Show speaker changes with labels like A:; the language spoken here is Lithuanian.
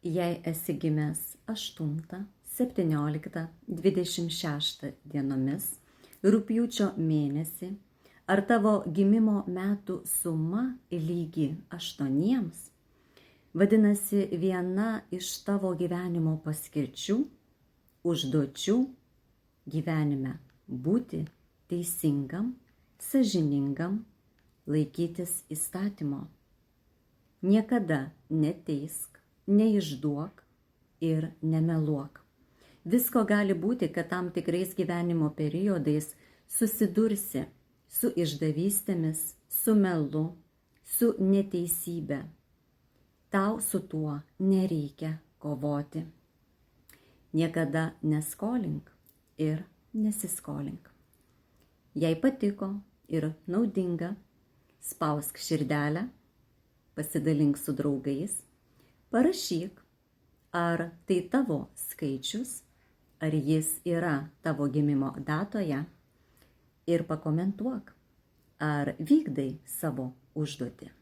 A: Jei esi gimęs 8, 17, 26 dienomis, rugpjūčio mėnesį, ar tavo gimimo metų suma lygi 8, vadinasi viena iš tavo gyvenimo paskirčių, užduočių gyvenime būti teisingam, sąžiningam, laikytis įstatymo. Niekada neteisk, neišduok ir nemeluok. Visko gali būti, kad tam tikrais gyvenimo periodais susidursi su išdavystėmis, su melu, su neteisybe. Tau su tuo nereikia kovoti. Niekada neskolink ir nesiskolink. Jei patiko ir naudinga, spausk širdelę, pasidalink su draugais, parašyk, ar tai tavo skaičius, ar jis yra tavo gimimo datoje ir pakomentuok, ar vykdai savo užduotį.